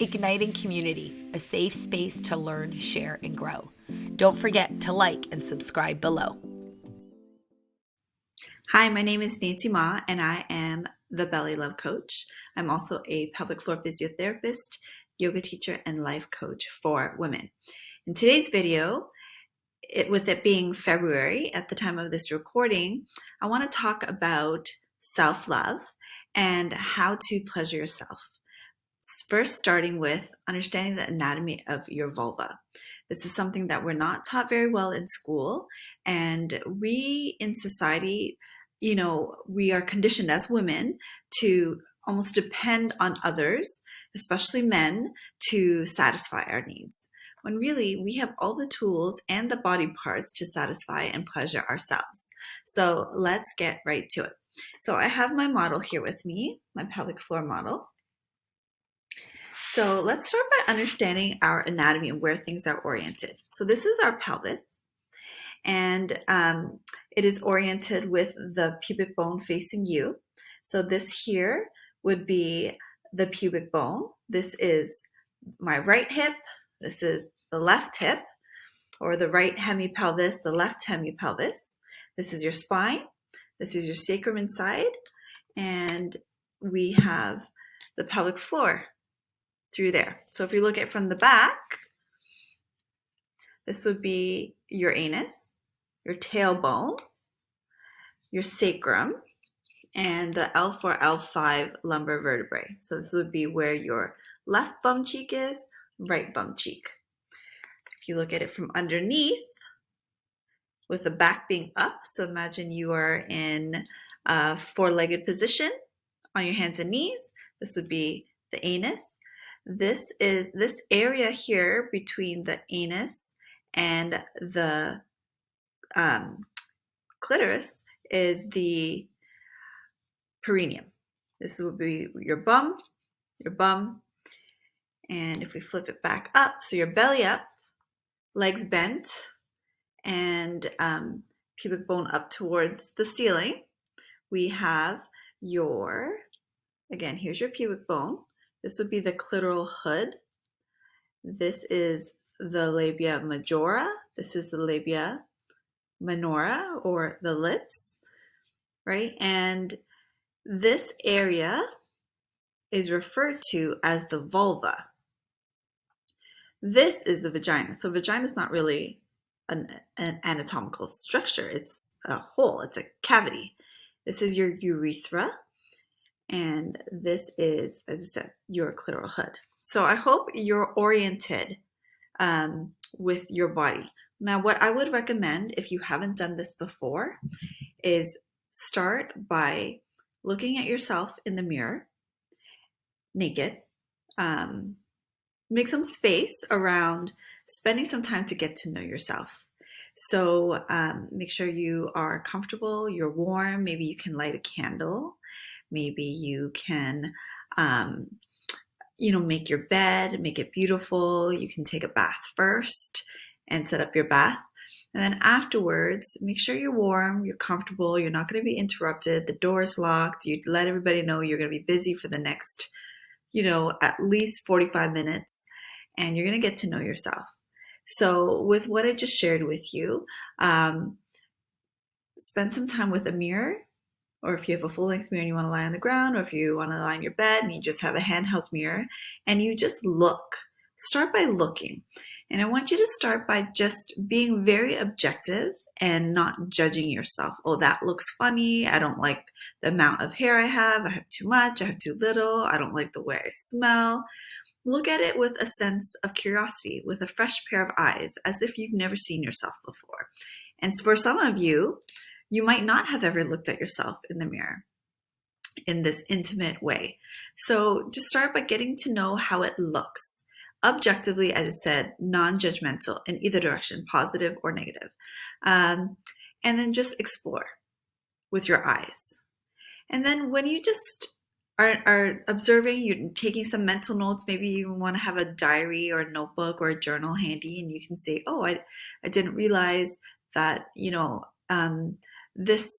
igniting community, a safe space to learn, share, and grow. Don't forget to like and subscribe below. Hi, my name is Nancy Ma, and I am the Belly Love Coach. I'm also a pelvic floor physiotherapist, yoga teacher, and life coach for women. In today's video, with it being February at the time of this recording, I want to talk about self-love and how to pleasure yourself. First, starting with understanding the anatomy of your vulva. This is something that we're not taught very well in school, and we in society, we are conditioned as women to almost depend on others, especially men, to satisfy our needs. When really we have all the tools and the body parts to satisfy and pleasure ourselves. So let's get right to it. So I have my model here with me, my pelvic floor model. So let's start by understanding our anatomy and where things are oriented. So this is our pelvis, and it is oriented with the pubic bone facing you. So this here would be the pubic bone. This is my right hip. This is the left hip, or the right hemipelvis, the left hemipelvis. This is your spine. This is your sacrum inside, and we have the pelvic floor through there. So if you look at it from the back, this would be your anus, your tailbone, your sacrum, and the L4, L5 lumbar vertebrae. So this would be where your left bum cheek is, right bum cheek. If you look at it from underneath, with the back being up, so imagine you are in a four-legged position on your hands and knees. This would be the anus. This area here between the anus and the clitoris is the perineum. This would be your bum, and if we flip it back up, so your belly up, legs bent, and pubic bone up towards the ceiling, we have again, here's your pubic bone. This would be the clitoral hood. This is the labia majora. This is the labia minora, or the lips, right? And this area is referred to as the vulva. This is the vagina. So vagina is not really an anatomical structure. It's a hole. It's a cavity. This is your urethra. And this is, as I said, your clitoral hood. So I hope you're oriented with your body. Now, what I would recommend, if you haven't done this before, is start by looking at yourself in the mirror, naked. Make some space around spending some time to get to know yourself. So make sure you are comfortable, you're warm. Maybe you can light a candle. Maybe you can, make your bed, make it beautiful. You can take a bath first and set up your bath. And then afterwards, make sure you're warm, you're comfortable, you're not going to be interrupted, the door's locked, you let everybody know you're going to be busy for the next, at least 45 minutes, and you're going to get to know yourself. So with what I just shared with you, spend some time with a mirror, or if you have a full-length mirror and you want to lie on the ground, or if you want to lie in your bed and you just have a handheld mirror, and you just look. Start by looking. And I want you to start by just being very objective and not judging yourself. Oh, that looks funny. I don't like the amount of hair I have. I have too much. I have too little. I don't like the way I smell. Look at it with a sense of curiosity, with a fresh pair of eyes, as if you've never seen yourself before. And for some of you, you might not have ever looked at yourself in the mirror in this intimate way. So just start by getting to know how it looks. Objectively, as I said, non-judgmental in either direction, positive or negative. And then just explore with your eyes. And then when you just are observing, you're taking some mental notes, maybe you want to have a diary or a notebook or a journal handy, and you can say, oh, I didn't realize that, this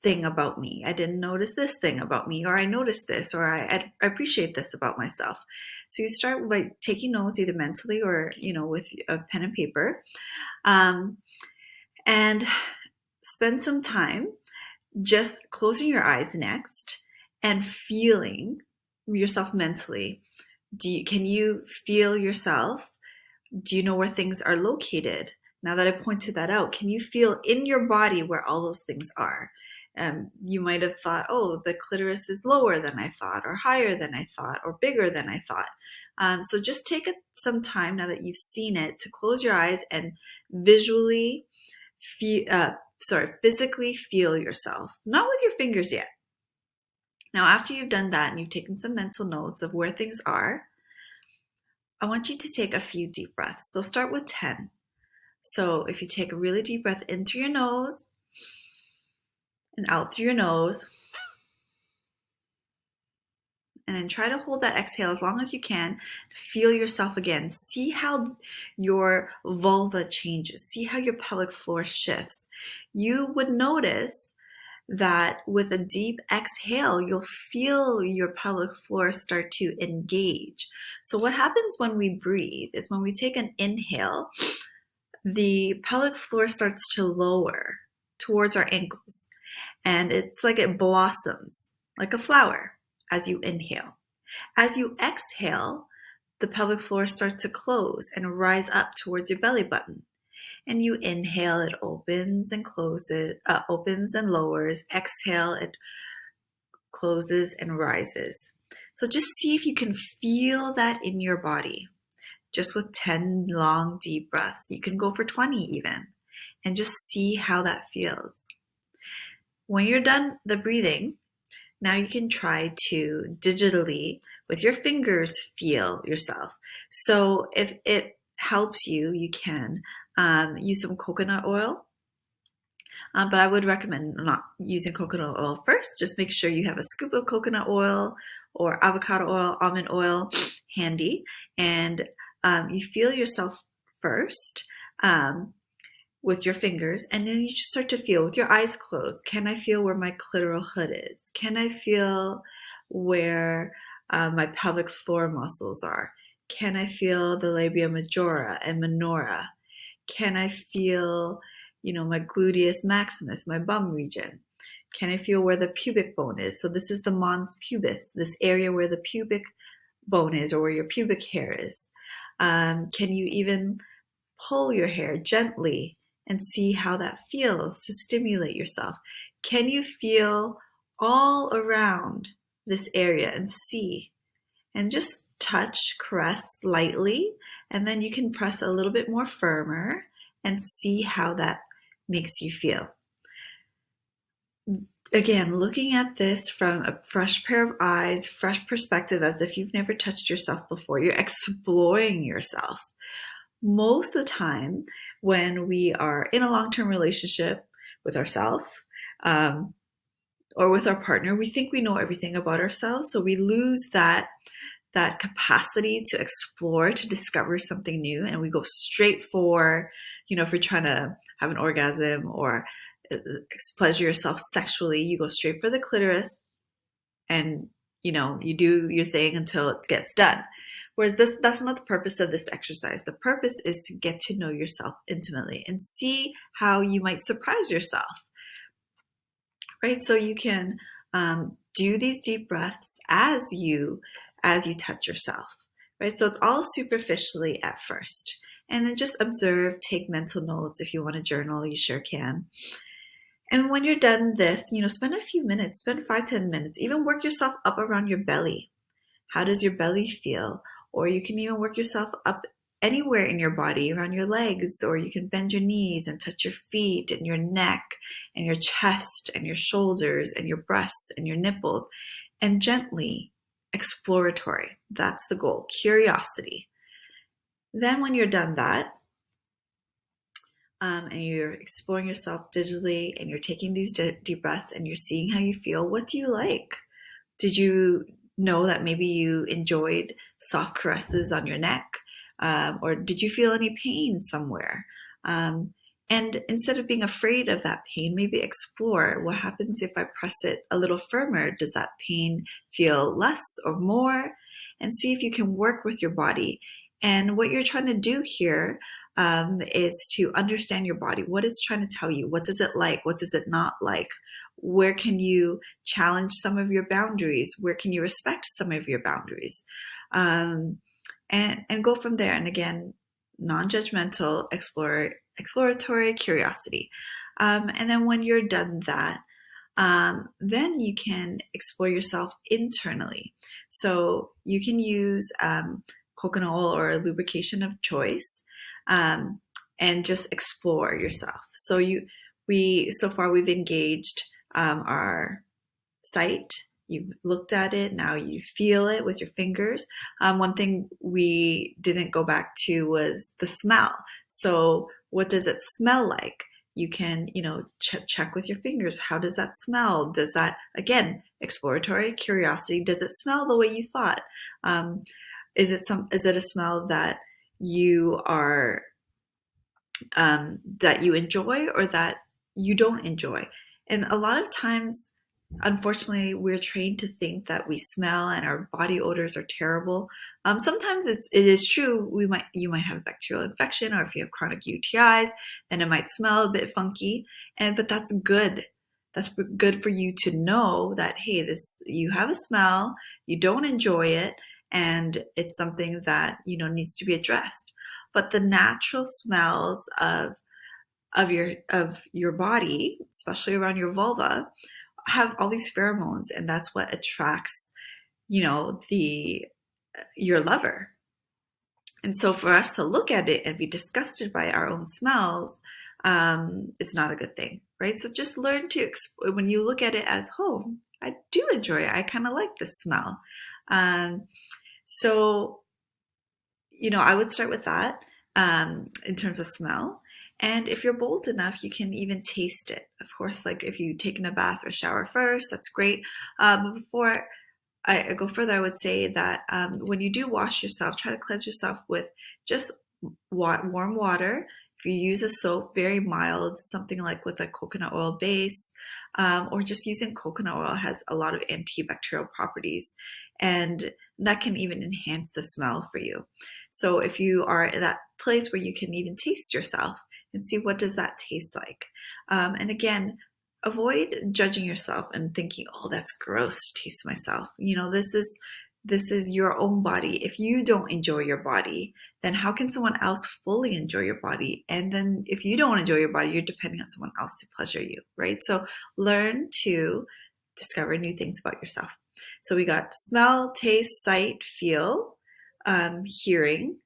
thing about me. I didn't notice this thing about me, or I noticed this, or I appreciate this about myself. So you start by taking notes, either mentally or, with a pen and paper, and spend some time just closing your eyes next and feeling yourself mentally. Can you feel yourself? Do you know where things are located? Now that I pointed that out, can you feel in your body where all those things are? You might have thought, oh, the clitoris is lower than I thought, or higher than I thought, or bigger than I thought. So just take some time now that you've seen it to close your eyes and visually physically feel yourself. Not with your fingers yet. Now, after you've done that and you've taken some mental notes of where things are, I want you to take a few deep breaths. So start with 10. So if you take a really deep breath in through your nose and out through your nose, and then try to hold that exhale as long as you can. Feel yourself again. See how your vulva changes. See how your pelvic floor shifts. You would notice that with a deep exhale, you'll feel your pelvic floor start to engage. So what happens when we breathe is when we take an inhale, the pelvic floor starts to lower towards our ankles. And it's like it blossoms like a flower as you inhale. As you exhale, the pelvic floor starts to close and rise up towards your belly button. And you inhale, it opens and closes, opens and lowers. Exhale, it closes and rises. So just see if you can feel that in your body, just with 10 long, deep breaths. You can go for 20 even, and just see how that feels. When you're done the breathing, now you can try to digitally, with your fingers, feel yourself. So if it helps you, you can use some coconut oil. But I would recommend not using coconut oil first. Just make sure you have a scoop of coconut oil or avocado oil, almond oil handy. And you feel yourself first with your fingers. And then you just start to feel with your eyes closed. Can I feel where my clitoral hood is? Can I feel where my pelvic floor muscles are? Can I feel the labia majora and minora? Can I feel, my gluteus maximus, my bum region? Can I feel where the pubic bone is? So this is the mons pubis, this area where the pubic bone is or where your pubic hair is. Can you even pull your hair gently and see how that feels to stimulate yourself? Can you feel all around this area and see? And just touch, caress lightly, and then you can press a little bit more firmer and see how that makes you feel. Again, looking at this from a fresh pair of eyes, fresh perspective, as if you've never touched yourself before. You're exploring yourself. Most of the time, when we are in a long-term relationship with ourselves or with our partner, we think we know everything about ourselves, so we lose that capacity to explore, to discover something new, and we go straight for, if you're trying to have an orgasm or pleasure yourself sexually, you go straight for the clitoris and, you do your thing until it gets done. Whereas that's not the purpose of this exercise. The purpose is to get to know yourself intimately and see how you might surprise yourself, right? So you can do these deep breaths as you touch yourself, right? So it's all superficially at first. And then just observe, take mental notes. If you want to journal, you sure can. And when you're done this, spend a few minutes, spend 5-10 minutes, even work yourself up around your belly. How does your belly feel? Or you can even work yourself up anywhere in your body, around your legs, or you can bend your knees and touch your feet and your neck and your chest and your shoulders and your breasts and your nipples, and gently exploratory. That's the goal, curiosity. Then when you're done that, and you're exploring yourself digitally and you're taking these deep breaths and you're seeing how you feel, what do you like? Did you know that maybe you enjoyed soft caresses on your neck? Or did you feel any pain somewhere? And instead of being afraid of that pain, maybe explore what happens if I press it a little firmer. Does that pain feel less or more? And see if you can work with your body. And what you're trying to do here is to understand your body. What it's trying to tell you. What does it like? What does it not like? Where can you challenge some of your boundaries? Where can you respect some of your boundaries? And go from there. And again, non-judgmental, exploratory curiosity. And then when you're done that, then you can explore yourself internally. So you can use coconut oil or a lubrication of choice, and just explore yourself. So so far we've engaged our sight. You've looked at it, now you feel it with your fingers. One thing we didn't go back to was the smell. So what does it smell like? You can, check with your fingers. How does that smell? Does that, again, exploratory curiosity, does it smell the way you thought? Is it a smell that you are, that you enjoy or that you don't enjoy? And a lot of times, unfortunately, we're trained to think that we smell and our body odors are terrible. Sometimes it is true. You might have a bacterial infection, or if you have chronic UTIs, then it might smell a bit funky. But that's good. That's good for you to know that, hey, you have a smell, you don't enjoy it, and it's something that needs to be addressed. But the natural smells of your body, especially around your vulva, have all these pheromones, and that's what attracts, your lover. And so for us to look at it and be disgusted by our own smells, it's not a good thing, right? So just learn to, when you look at it as, oh, I do enjoy it. I kind of like the smell. So, I would start with that in terms of smell. And if you're bold enough, you can even taste it. Of course, like if you've taken a bath or shower first, that's great. But before I go further, I would say that when you do wash yourself, try to cleanse yourself with just warm water. If you use a soap, very mild, something like with a coconut oil base, or just using coconut oil has a lot of antibacterial properties, and that can even enhance the smell for you. So if you are at that place where you can even taste yourself and see what does that taste like. And again, avoid judging yourself and thinking, oh, that's gross to taste myself. This is your own body. If you don't enjoy your body, then how can someone else fully enjoy your body? And then if you don't enjoy your body, you're depending on someone else to pleasure you, right? So learn to discover new things about yourself. So we got smell, taste, sight, feel, hearing.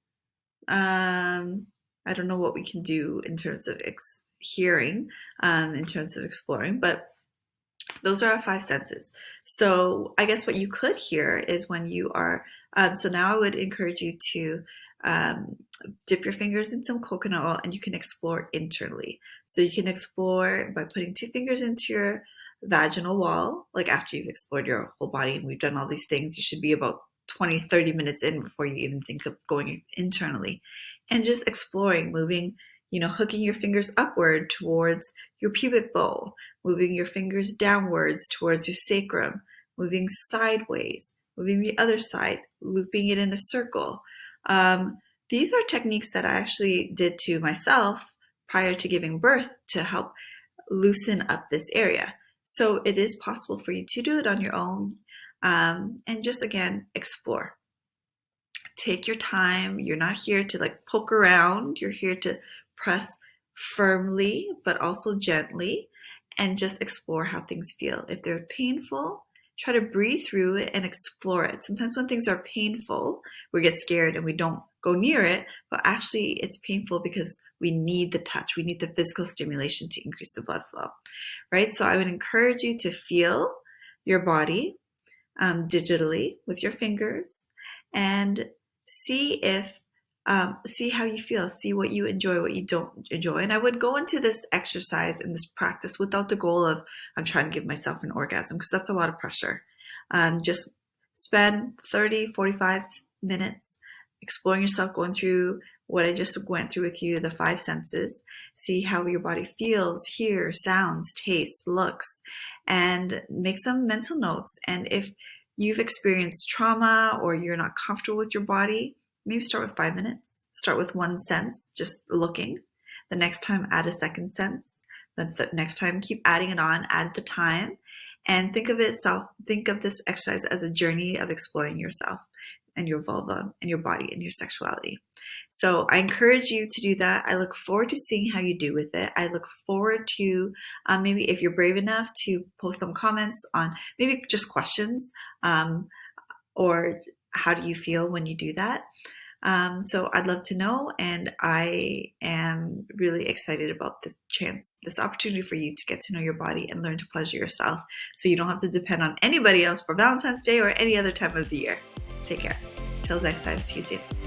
I don't know what we can do in terms of hearing, in terms of exploring, but those are our 5 senses. So I guess what you could hear is when you are, so now I would encourage you to dip your fingers in some coconut oil, and you can explore internally. So you can explore by putting 2 fingers into your vaginal wall. Like after you've explored your whole body and we've done all these things, you should be about 20, 30 minutes in before you even think of going internally. And just exploring, moving, hooking your fingers upward towards your pubic bow, moving your fingers downwards towards your sacrum, moving sideways, moving the other side, looping it in a circle. These are techniques that I actually did to myself prior to giving birth to help loosen up this area. So it is possible for you to do it on your own, and just, again, explore. Take your time. You're not here to poke around. You're here to press firmly, but also gently, and just explore how things feel. If they're painful, try to breathe through it and explore it. Sometimes when things are painful, we get scared and we don't go near it, but actually it's painful because we need the touch. We need the physical stimulation to increase the blood flow, right? So I would encourage you to feel your body digitally with your fingers, and see how you feel, see what you enjoy, what you don't enjoy. And I would go into this exercise and this practice without the goal of I'm trying to give myself an orgasm, because that's a lot of pressure. Just spend 30, 45 minutes exploring yourself, going through what I just went through with you, the 5 senses. See how your body feels, hears, sounds, tastes, looks, and make some mental notes. And if you've experienced trauma or you're not comfortable with your body, maybe start with 5 minutes. Start with one sense, just looking. The next time, add a second sense. The next time, keep adding it on, add the time, and think of this exercise as a journey of exploring yourself and your vulva and your body and your sexuality. So I encourage you to do that. I look forward to seeing how you do with it. I look forward to maybe if you're brave enough to post some comments on maybe just questions or how do you feel when you do that. So I'd love to know, and I am really excited about this opportunity for you to get to know your body and learn to pleasure yourself so you don't have to depend on anybody else for Valentine's Day or any other time of the year. Take care. Till next time. See you soon.